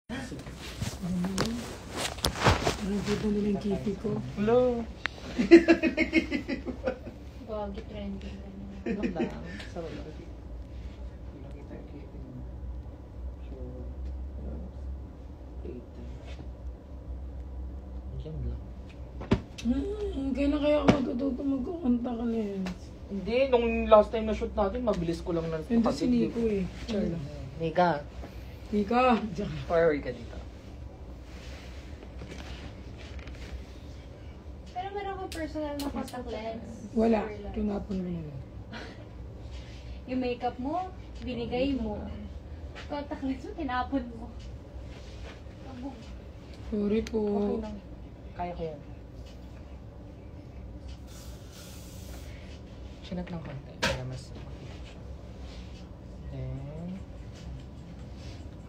Nakikita nila yung kipi ko. Hello. Gagi trending. Ano lang? Sarap lang. Nakita yung kipi mo. So, Yan lang. Kaya ako matututo magkukanta ka lens. Hindi, nung last time na shoot natin, mabilis ko lang na Hindi si Nico eh. Char lang. Nika, Nika! forward ka dito. Pero meron ko personal na contact lens. Wala. Or lang. Tinapon mo na lang. Yung makeup mo, binigay mo. Contact lens mo, tinapon mo. Abo. Sorry po. Okay lang. Kaya ko yan. Sinat ng konti para mas makita siya. Then,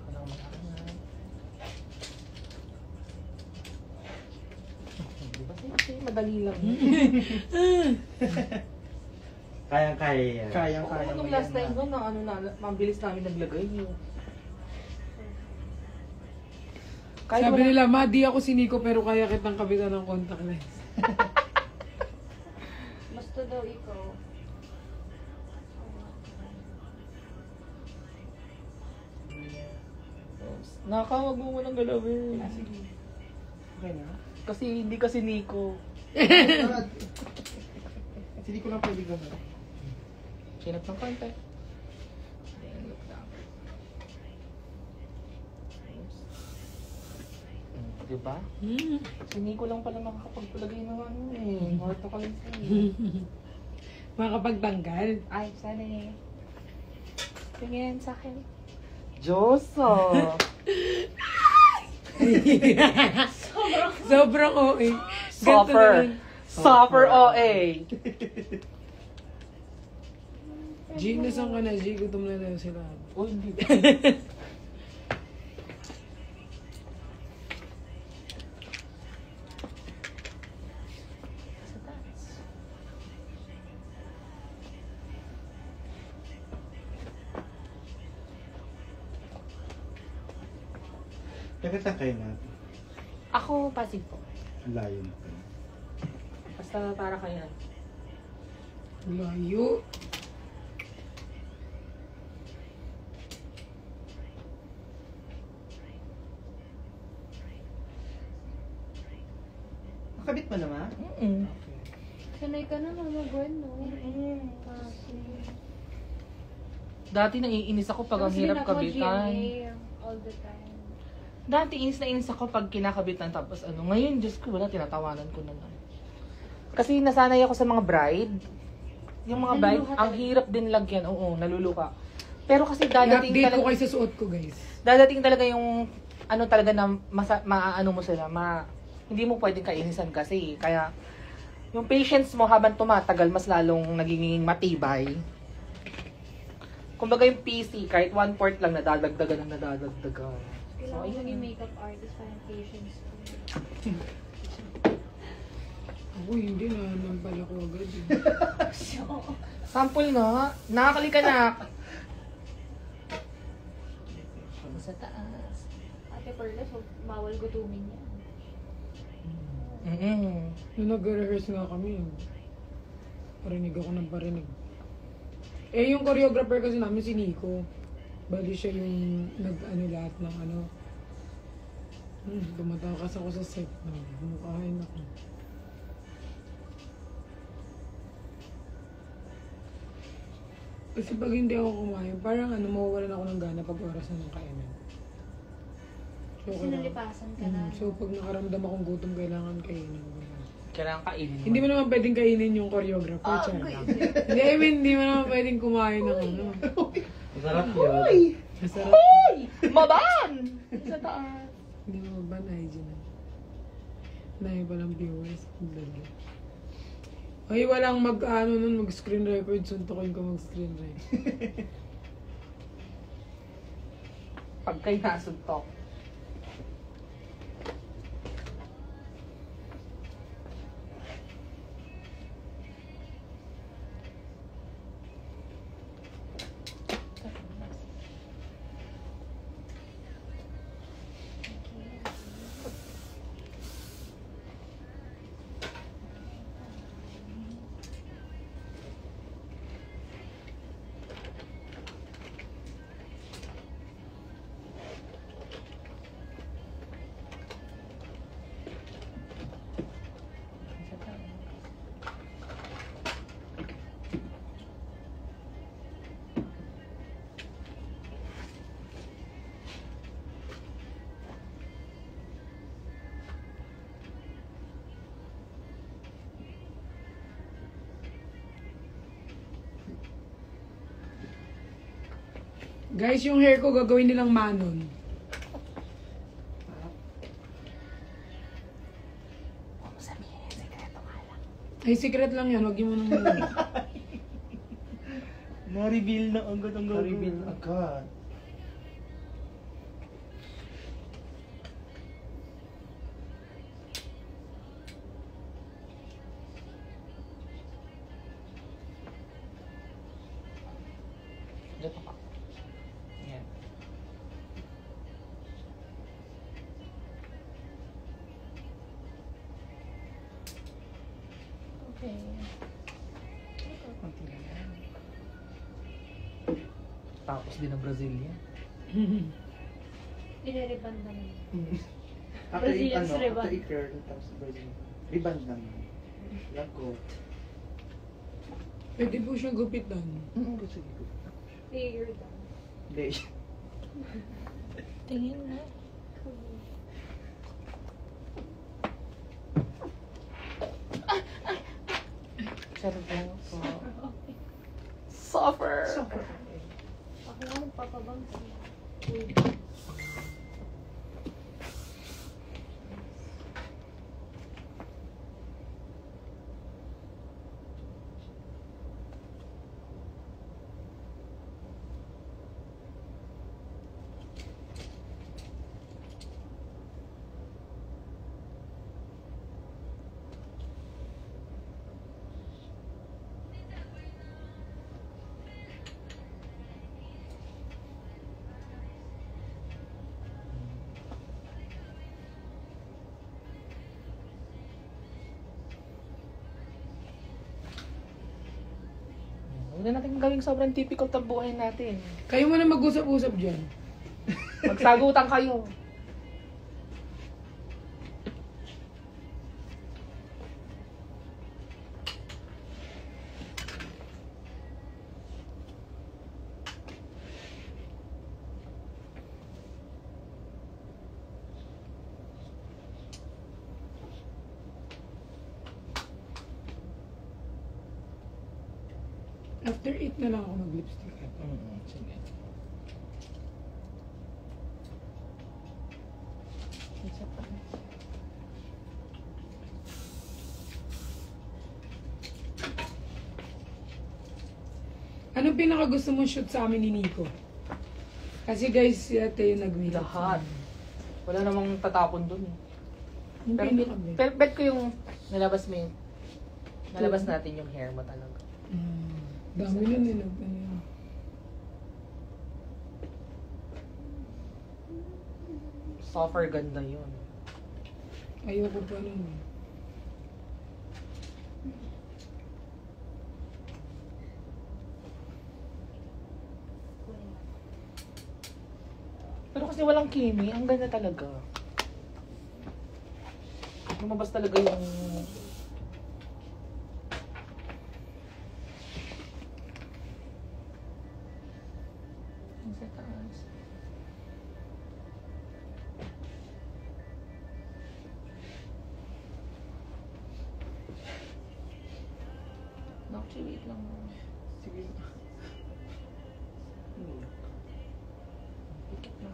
ako lang mag-aangat. Diba kasi madali lang. kayang-kaya yan. Oo, nung last time ko, na ano na, mabilis namin naglagay yun. Sabi nila, ma, di ako si Nico pero kaya kitang kabitan ng contact lens. Basta daw ikaw. Nakakawag mo mo ng galawin. Sige. Okay na? Kasi hindi kasi Nico. Hindi ko lang pwede gano'n. Sinat ng konti. Then, look down. Diba? Si Nico lang pala makakapagpalagay ng ano eh. Marto ka lang sa'yo. Makapagtanggal. Ay, sana eh. Tingin sa akin. Diyoso! Sobrang OA. Suffer! Suffer OA! G, nasan ka na? G, gutom na daw sila. Uy, hindi. Kaya kayo natin. Ako, Pasig po. Ang layo na kayo. Basta para kayo. Layo. Nakabit mo naman? Okay. Sanay ka na, Mama Gwen, no? Dati naiinis ako pag ang Kasi hirap ako kabitan. GMA all the time. Dati inis na inis ako pag kinakabitan tapos ano. Ngayon, Diyos ko, wala, tinatawanan ko na lang. Kasi nasanay ako sa mga bride. Yung mga bride, Naluluka ang talaga. hirap din lagyan. Oo, naluluka. Pero kasi dadating I-update ko talaga, kayo sa suot ko, guys. dadating talaga yung ano talaga na maaano mo sila, hindi mo pwedeng kainisan kasi. Kaya yung patience mo habang tumatagal, mas lalong nagiging matibay. Kumbaga yung PC, kahit 1/4 lang nadadagdagan ng nadadagdagan. Kailangan ayun. maging makeup artist para yung patience ko. Ako hindi na nampala ko agad. Eh. Sample nga. Nakakalika na. Sa taas. Ate Perla, so bawal gutumin yan. Nung nag-rehearse nga kami, parinig ako ng parinig. Eh, yung choreographer kasi namin si Nico. Bali siya yung nag-ano lahat ng ano. Tumatakas ako sa set. Mukhain ako. Kasi pag hindi ako kumain, parang ano, mawawalan ako ng gana pag oras na ng kainan. So, Sinalipasan ka na. So, pag nakaramdam akong gutom, kailangan kainin. Kailangan kainin mo. Hindi mo naman pwedeng kainin yung choreographer, Ah, Char. okay. Hindi, I mean, hindi mo naman pwedeng kumain ng ano. Masarap yun. Masarap. Hoy! Maban! Sa taas. Hindi mo ba na-hygiene? Nahi palang viewers. Ang dali. Ay, walang mag-ano nun, mag-screen record. Suntukin ko mag-screen record. Pag kayo nasuntok. Guys, yung hair ko gagawin nilang manon. Huwag mo sabihin, sekreto nga lang. Ay, secret lang yan. Huwag mo nang Na-reveal na agad ang gagawin. Na-reveal agad. Dito ka. Yan. Okay. Konti lang yan. Tapos din ang Brazilian. Diniribanda mo. After Brazilian ribbon. after i-curl, tapos Brazilian. Ribbon naman. Lagot. Pwede po siyang gupitan. Sige ko. Layer down. Hindi. Tingin na. Seryoso. Suffer. Ako nga magpapabang siya. Uy. Huwag na natin gawing sobrang typical ng buhay natin. Kayo mo na mag-usap-usap dyan. Magsagutan kayo. After 8 na lang ako mag-lipstick. Sige. Isa pa. Anong pinaka-gusto mong shoot sa amin ni Nico? Kasi guys, si ate yung nag-makeup. Lahat. Wala namang tatapon dun eh. Yung Pero, pinaka-best. pero bet ko yung nalabas mo yung nalabas natin yung hair mo talaga. Dami nun nila. Softer ganda yun. Ayoko pa nun. Pero kasi walang kimi, ang ganda talaga. Lumabas talaga yung... Ang sa taas. Actually, wait lang. Sige. Pikit na.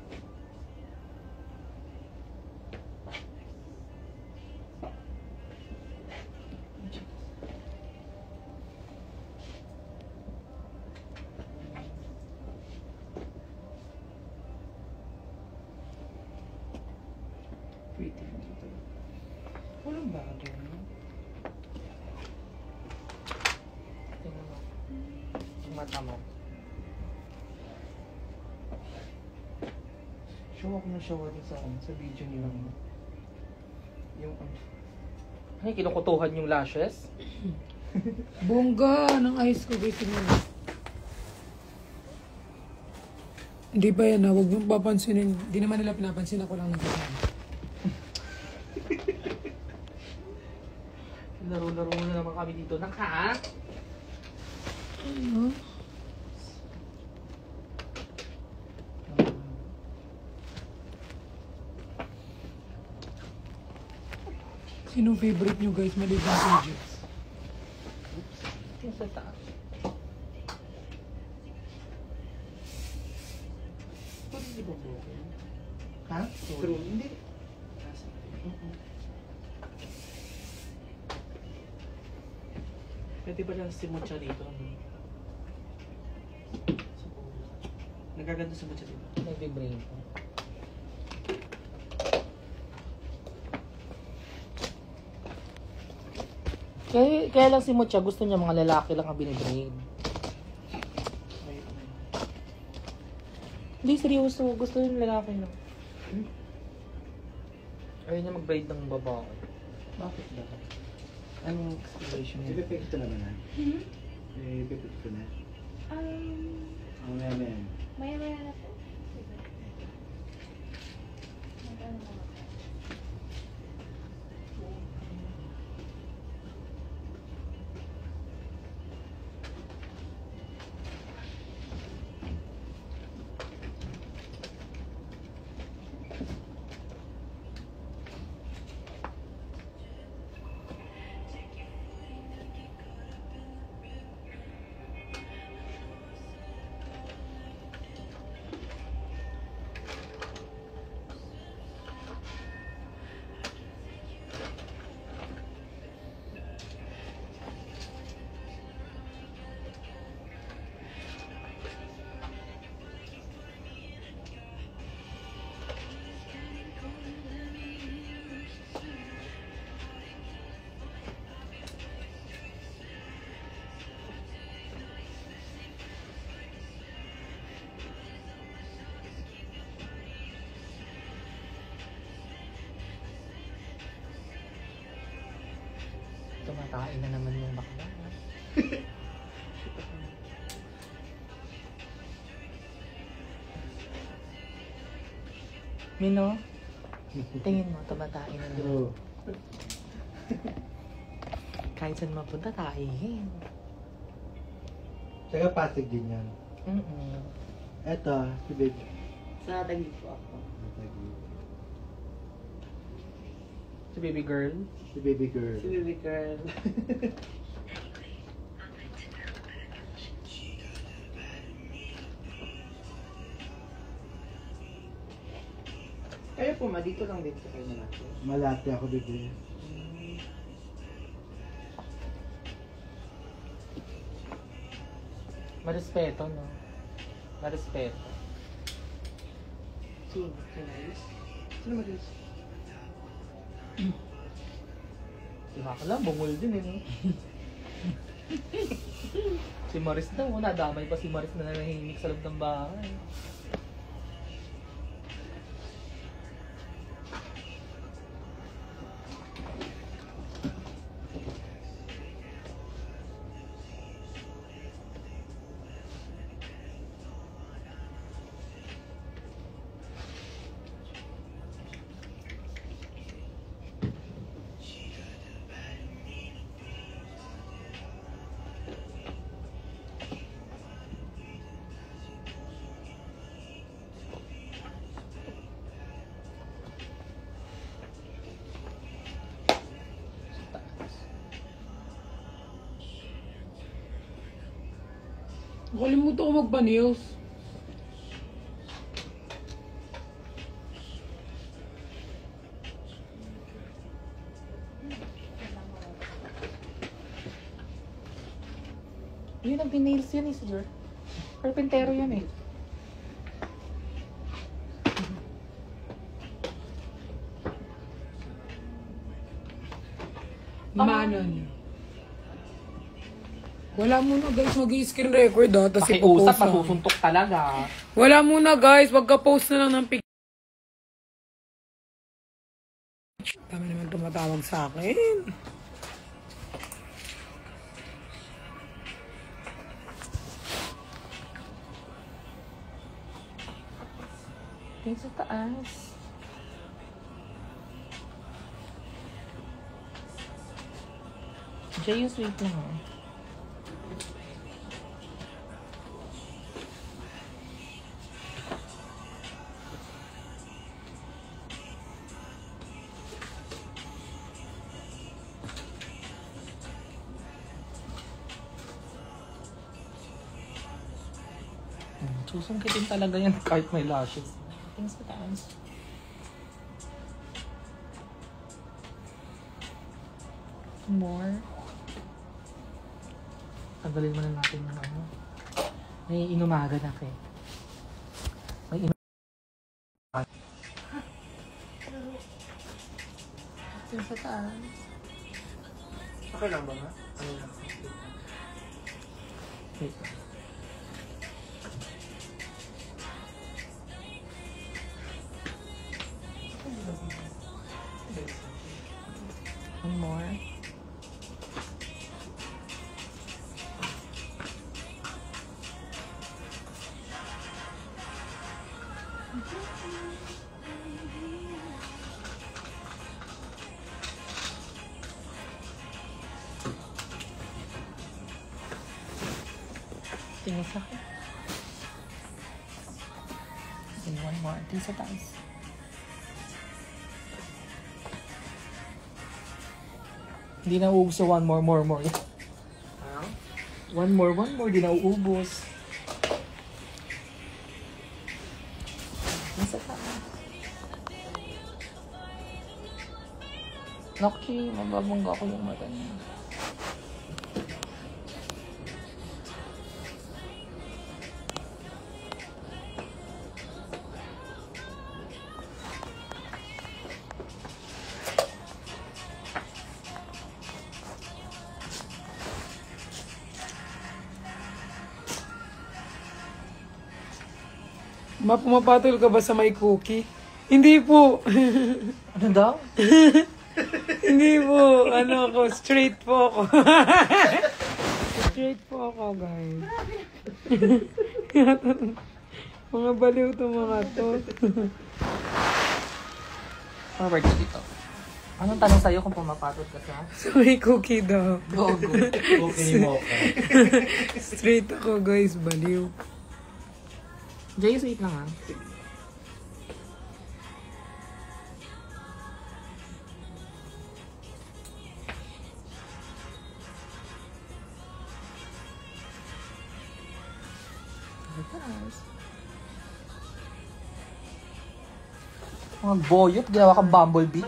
Pretty dito. Walang bago, no? Tingnan mo. Yung mata mo. Show ako ng show din sa video nila. Yung ano. Ay, kinukutuhan yung lashes. Bongga ng eyes ko. Wait mo. Hindi pa yan ha. Huwag mong papansinin. Hindi naman nila pinapansin. Ako lang nagsasabi. Laro-laro na naman kami dito. Naka? Ano? Sinong favorite nyo guys? Maliban pages. Yung sa taas. True. Hindi. Pwede ba lang si Mucha dito? Nagaganda sa matcha dito. Nag-vibrate. Kaya lang si Mucha, gusto niya mga lalaki lang ang binibraid. Hindi, seryoso. Gusto yung lalaki lang. Ayaw niya mag-braid ng babae. Bakit ba? Anong explanation niya? Pipipikit ko naman ha? Hmm? Pipipikit ko na. Ang namin. Maya-maya na po. Sige. Mag-ano na ako. Tumatae na naman yung bakla. Mino, tingin mo, tumatae na naman. True. Kahit saan mapunta, taihin. Tsaka Pasig din yan. Eto, si Baby. Sa Taguig po ako. Si baby girl. Si Baby Girl. Si Baby Girl. Kayo po ma, dito lang din sa kayo na natin. Malati ako, Baby. Marespeto, no? Marespeto. Sino? Si Maris? Sino Maris? Si Makala, bungol din eh, no? Si Maris daw, nadamay pa si Maris na nahihimik sa loob ng bahay. Nakalimutan ko magpa-nails. Yun ang pinails yan eh, sir. Carpentero yan eh. Manon. Wala muna guys, mag-i-screen record ha, tapos Pakiusap, ipopost na. masusuntok talaga. Wala muna guys, pagka-post na lang ng pic. Dami naman tumatawag sa akin. Tingin sa taas. Jay, wait lang oh. Susungkitin talaga yan kahit may lashes. Tingin sa taas. More. Tagalin mo na natin yung ano. May inumaga na kay. May inumaga. Yung sa taas. Okay lang ba nga? Ano lang? Wait. One more. Tingin sa akin. Okay, one more. Tingin sa taas. Hindi na uubos sa one more. One more. Di na uubos. Nasa taas. Naki, mababangga ko yung mata niya. Pumapatol ka ba sa may cookie? Hindi po. Ano daw? Hindi po. Ano ako, straight po ako. Straight po ako, guys. Mga baliw to mga to. Forward ka dito. Anong tanong sa'yo kung pumapatod ka sa? Sa may cookie daw. Gogo. Okay ni Mocha. Straight ako, guys. Baliw. Jay, wait lang ah. Mga boyot, ginawa kang bumblebee.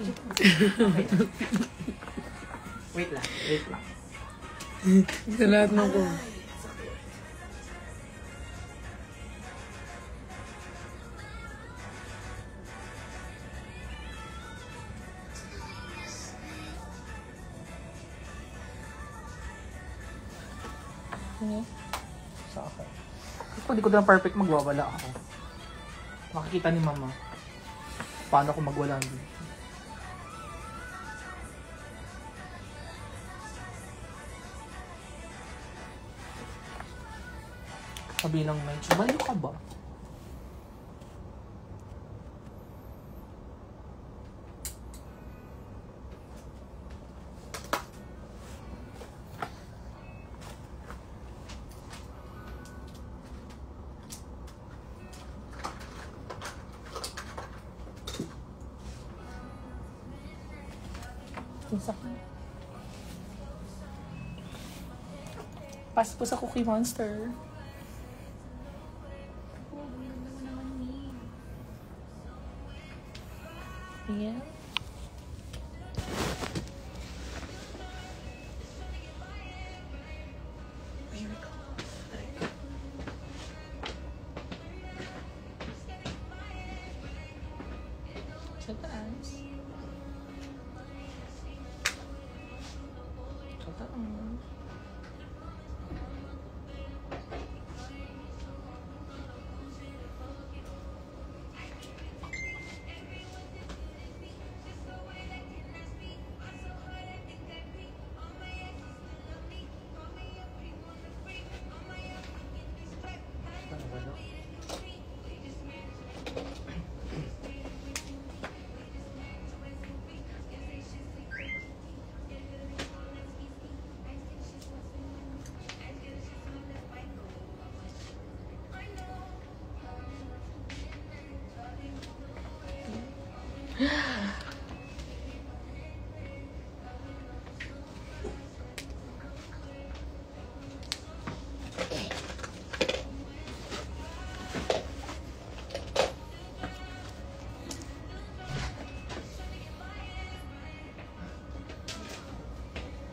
Wait lang. Sa lahat ng ko. Sa akin. Kung hindi ko na perfect, magwawala ako. Makikita ni mama. Paano ako magwala dito. Sabi ng night, baliw ka ba? Pas po sa Cookie Monster. Oh, ganda mo naman ni. Yeah. Sa taas. Sa taas.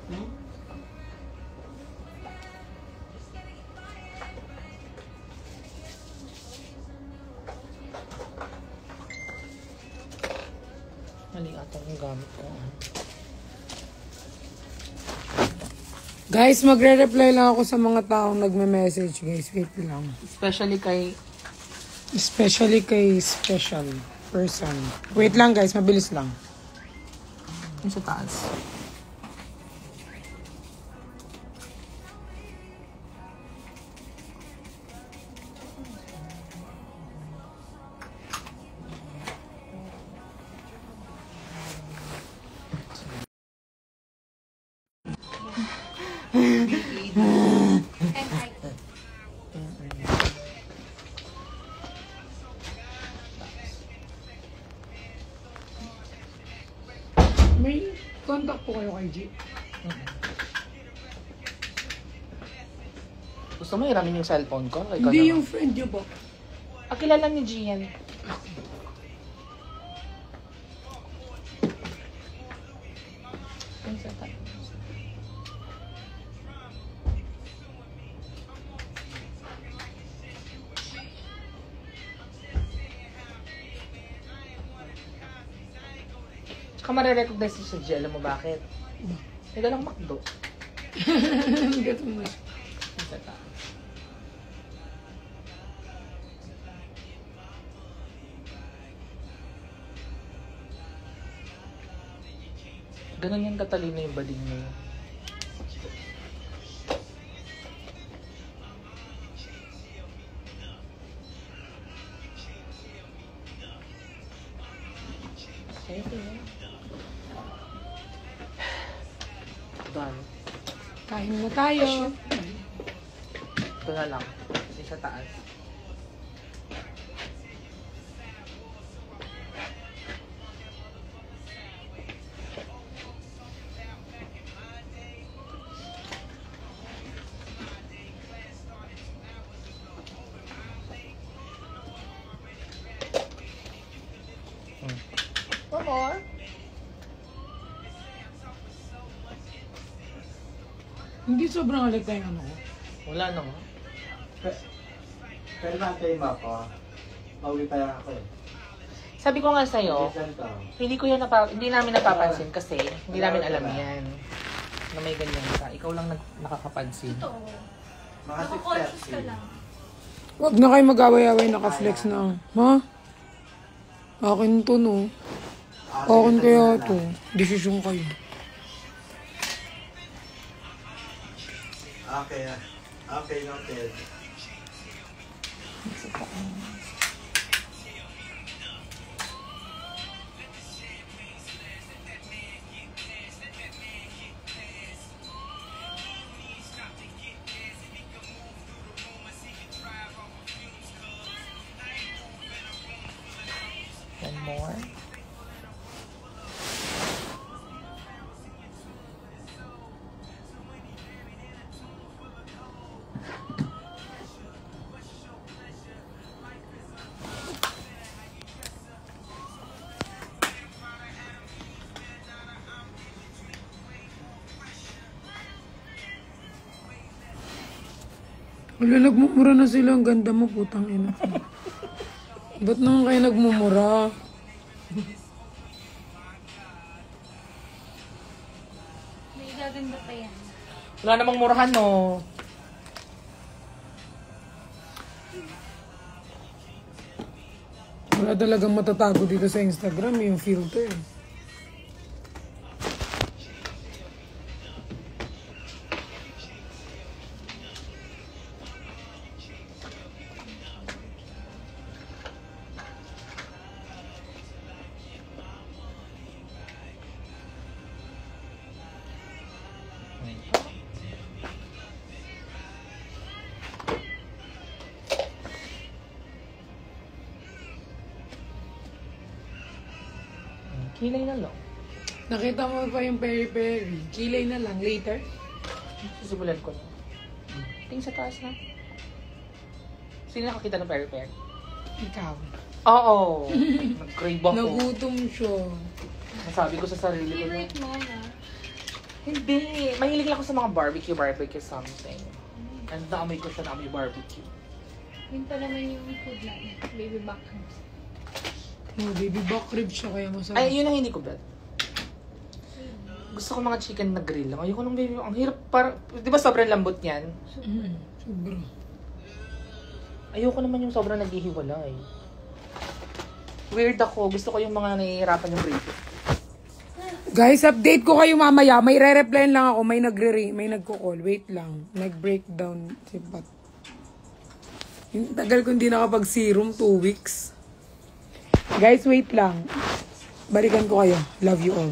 Hmm? Mali ata yung gamit ko. Guys, magre-reply lang ako sa mga taong nagme-message, guys. Wait lang. Especially kay... Especially kay special person. Wait lang, guys. Mabilis lang. Yung sa taas. May contact po kayo kay G. Gusto mo iramin yung cellphone ko? Ikaw Hindi naman. yung friend niyo po. Kilala ni Gian. Yung sa taas. Tsaka marirecognize siya sa G. Alam mo bakit? May dalang McDo. Gato mo na siya. Yung sa taas. Ganun yung katalino yung bading mo. Done. Kain na tayo. Ito na lang. Yung sa taas. One more. Hindi sobrang halata yung ano ko. Wala naman. Pero naantay mo ako. Pauwi pa lang ako eh. Sabi ko nga sa'yo, Saan to? hindi namin napapansin kasi hindi namin alam yan. Na may ganyan ka. Ikaw lang nakakapansin. Totoo. Mga Nakakonsus ka 6:30. lang. Huwag na kayo mag-away-away, naka-flex na. Ha? Akin to, no? Akin kaya to. Desisyon kayo. Okay. Okay, noted. One more. Wala, nagmumura na sila. Ang ganda mo, putang ina. Ba't naman kayo nagmumura? May gaganda pa yan. Wala namang murahan, no? Wala talagang matatago dito sa Instagram, yung filter. Kilay na lang. Nakita mo pa yung peri-peri. Kilay na lang. Later. Susubulan ko na. Tingin sa taas na. Sino nakakita ng peri-peri? Ikaw. Oo. Nag-crave ako. Nagutom siya. Nasabi ko sa sarili ko na. Favorite mo na. Hindi. Mahilig lang ako sa mga barbecue something. And naamoy ko siya, naamoy barbecue. Yun pa naman yung food natin. Baby back ribs. No, baby back rib siya kaya masarap. Ay, yun ang hindi ko bet. Gusto ko mga chicken na grill lang. Ayoko ng baby. Ang hirap para... Di ba sobrang lambot niyan? Sobra. Ayoko naman yung sobrang naghihiwalay. Weird ako. Gusto ko yung mga nahihirapan yung rate. Guys, update ko kayo mamaya. May re-replyan lang ako. May nagko-call. Wait lang. Nag-breakdown si Pat. Yung tagal ko hindi nakapag-serum. 2 weeks. Guys, wait lang. Balikan ko kayo. Love you all.